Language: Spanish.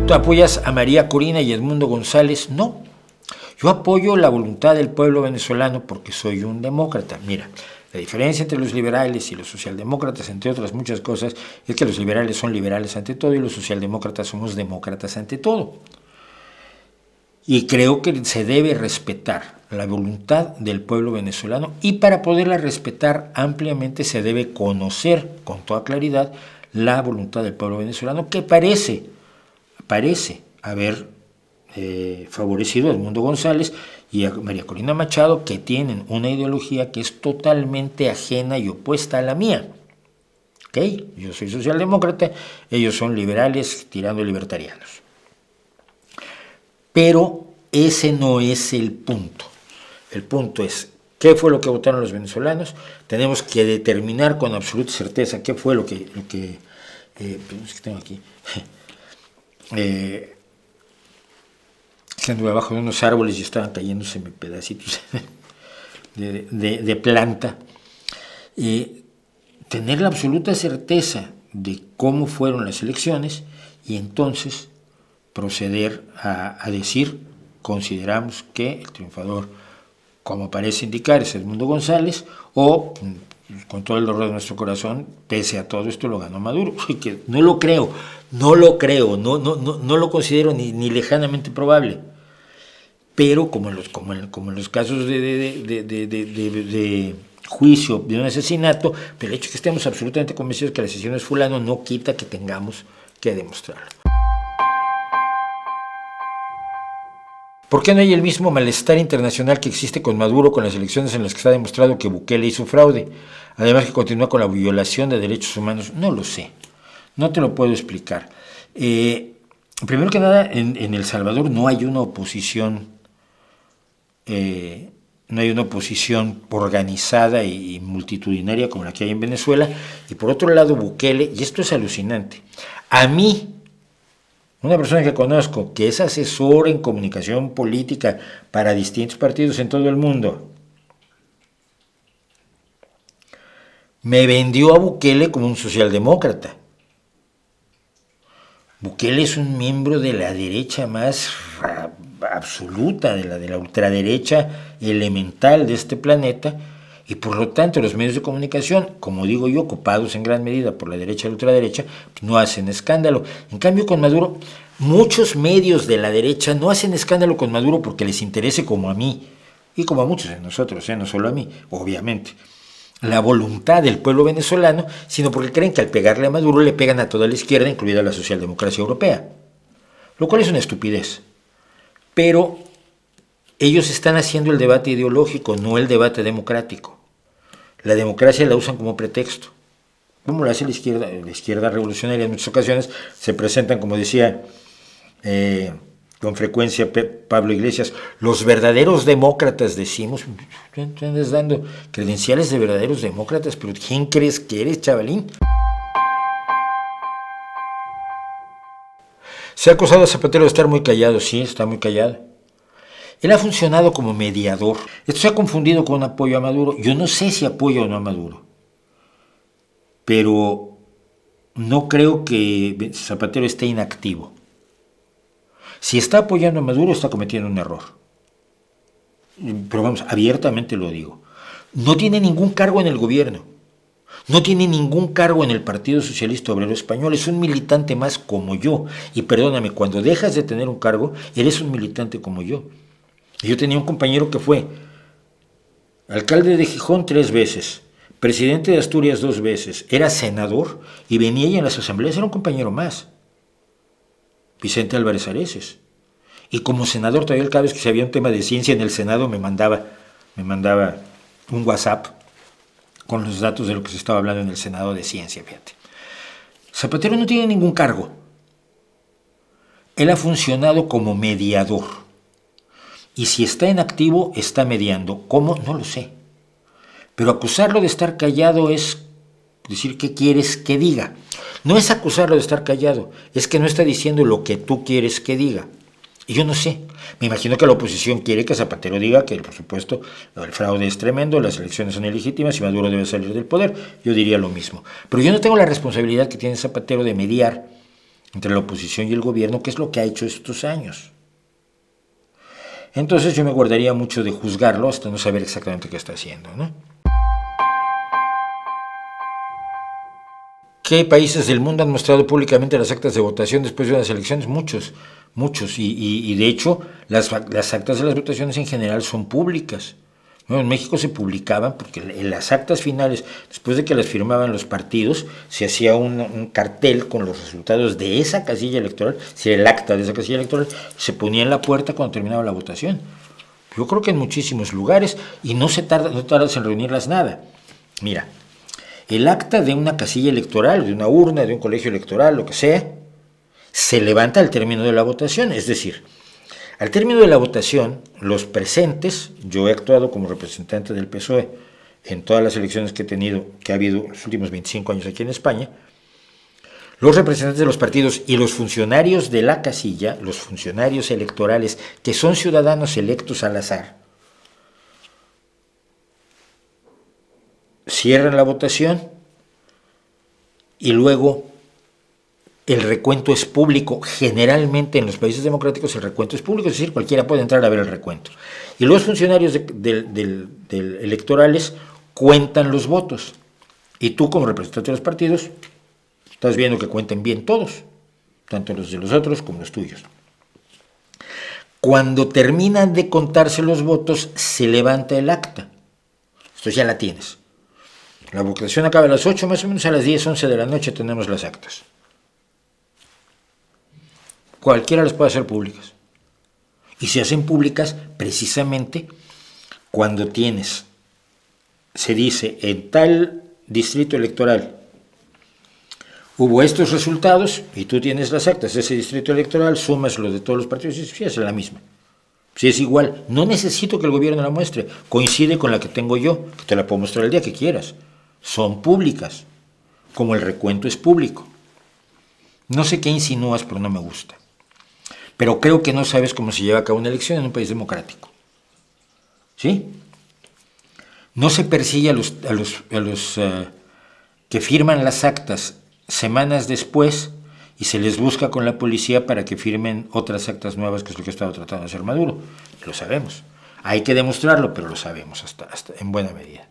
¿Tú apoyas a María Corina y Edmundo González? No. Yo apoyo la voluntad del pueblo venezolano porque soy un demócrata. Mira, la diferencia entre los liberales y los socialdemócratas, entre otras muchas cosas, es que los liberales son liberales ante todo y los socialdemócratas somos demócratas ante todo. Y creo que se debe respetar la voluntad del pueblo venezolano y para poderla respetar ampliamente se debe conocer con toda claridad la voluntad del pueblo venezolano que parece haber favorecido a Edmundo González y a María Corina Machado, que tienen una ideología que es totalmente ajena y opuesta a la mía. ¿Okay? Yo soy socialdemócrata, ellos son liberales tirando libertarianos. Pero ese no es el punto. El punto es, ¿qué fue lo que votaron los venezolanos? Tenemos que determinar con absoluta certeza qué fue lo que tengo aquí. Anduve abajo de unos árboles y estaban cayéndose pedacitos de planta. Tener la absoluta certeza de cómo fueron las elecciones y entonces proceder a decir, consideramos que el triunfador, como parece indicar, es Edmundo González, o con todo el dolor de nuestro corazón, pese a todo esto lo ganó Maduro, que no lo creo, no lo considero ni lejanamente probable. Pero como en los casos de juicio de un asesinato, pero el hecho de que estemos absolutamente convencidos que el asesino es fulano no quita que tengamos que demostrarlo. ¿Por qué no hay el mismo malestar internacional que existe con Maduro con las elecciones en las que está demostrado que Bukele hizo fraude? Además que continúa con la violación de derechos humanos. No lo sé, no te lo puedo explicar. Primero que nada, en El Salvador no hay una oposición organizada y multitudinaria como la que hay en Venezuela, y por otro lado Bukele, y esto es alucinante, a mí, una persona que conozco, que es asesor en comunicación política para distintos partidos en todo el mundo, me vendió a Bukele como un socialdemócrata. Bukele es un miembro de la derecha más absoluta, de la ultraderecha elemental de este planeta, y por lo tanto los medios de comunicación, como digo yo, ocupados en gran medida por la derecha y la ultraderecha, no hacen escándalo. En cambio con Maduro, muchos medios de la derecha no hacen escándalo con Maduro porque les interese, como a mí, y como a muchos de nosotros, no solo a mí, obviamente, la voluntad del pueblo venezolano, sino porque creen que al pegarle a Maduro le pegan a toda la izquierda, incluida la socialdemocracia europea, lo cual es una estupidez. Pero ellos están haciendo el debate ideológico, no el debate democrático. La democracia la usan como pretexto. ¿Cómo lo hace la izquierda revolucionaria? En muchas ocasiones se presentan, como decía con frecuencia Pablo Iglesias, los verdaderos demócratas, decimos. Tú andas dando credenciales de verdaderos demócratas, pero ¿quién crees que eres, chavalín? Se ha acusado a Zapatero de estar muy callado. Sí, está muy callado. Él ha funcionado como mediador. Esto se ha confundido con un apoyo a Maduro. Yo no sé si apoya o no a Maduro, pero no creo que Zapatero esté inactivo. Si está apoyando a Maduro, está cometiendo un error. Pero vamos, abiertamente lo digo. No tiene ningún cargo en el gobierno. No tiene ningún cargo en el Partido Socialista Obrero Español. Es un militante más como yo. Y perdóname, cuando dejas de tener un cargo, eres un militante como yo. Yo tenía un compañero que fue alcalde de Gijón 3 veces, presidente de Asturias 2 veces, era senador y venía y en las asambleas era un compañero más. Vicente Álvarez Areces. Y como senador todavía cada vez que se había un tema de ciencia en el Senado me mandaba un WhatsApp con los datos de lo que se estaba hablando en el Senado de ciencia, fíjate. Zapatero no tiene ningún cargo. Él ha funcionado como mediador. Y si está en activo, está mediando. ¿Cómo? No lo sé. Pero acusarlo de estar callado es decir qué quieres que diga. No es acusarlo de estar callado, es que no está diciendo lo que tú quieres que diga. Y yo no sé. Me imagino que la oposición quiere que Zapatero diga que, por supuesto, el fraude es tremendo, las elecciones son ilegítimas y Maduro debe salir del poder. Yo diría lo mismo. Pero yo no tengo la responsabilidad que tiene Zapatero de mediar entre la oposición y el gobierno, que es lo que ha hecho estos años. Entonces yo me guardaría mucho de juzgarlo hasta no saber exactamente qué está haciendo, ¿no? ¿Qué países del mundo han mostrado públicamente las actas de votación después de unas elecciones? Muchos, muchos. Y de hecho, las actas de las votaciones en general son públicas. ¿No? En México se publicaban porque en las actas finales, después de que las firmaban los partidos, se hacía un cartel con los resultados de esa casilla electoral, si era el acta de esa casilla electoral, se ponía en la puerta cuando terminaba la votación. Yo creo que en muchísimos lugares, y no tardas en reunirlas nada. Mira, el acta de una casilla electoral, de una urna, de un colegio electoral, lo que sea, se levanta al término de la votación, es decir, al término de la votación, los presentes, yo he actuado como representante del PSOE en todas las elecciones que ha habido en los últimos 25 años aquí en España, los representantes de los partidos y los funcionarios de la casilla, los funcionarios electorales, que son ciudadanos electos al azar, cierran la votación y luego el recuento es público. Generalmente en los países democráticos el recuento es público, es decir, cualquiera puede entrar a ver el recuento. Y los funcionarios electorales cuentan los votos. Y tú, como representante de los partidos, estás viendo que cuenten bien todos, tanto los de los otros como los tuyos. Cuando terminan de contarse los votos, se levanta el acta. Esto ya la tienes. La votación acaba a las 8, más o menos a las 10, 11 de la noche tenemos las actas. Cualquiera las puede hacer públicas. Y se hacen públicas precisamente cuando se dice, en tal distrito electoral hubo estos resultados y tú tienes las actas de ese distrito electoral, sumas lo de todos los partidos y sí, es la misma. Si es igual, no necesito que el gobierno la muestre, coincide con la que tengo yo, que te la puedo mostrar el día que quieras. Son públicas, como el recuento es público. No sé qué insinúas, pero no me gusta. Pero creo que no sabes cómo se lleva a cabo una elección en un país democrático. ¿Sí? No se persigue a los que firman las actas semanas después y se les busca con la policía para que firmen otras actas nuevas, que es lo que ha estado tratando de hacer Maduro. Lo sabemos. Hay que demostrarlo, pero lo sabemos hasta en buena medida.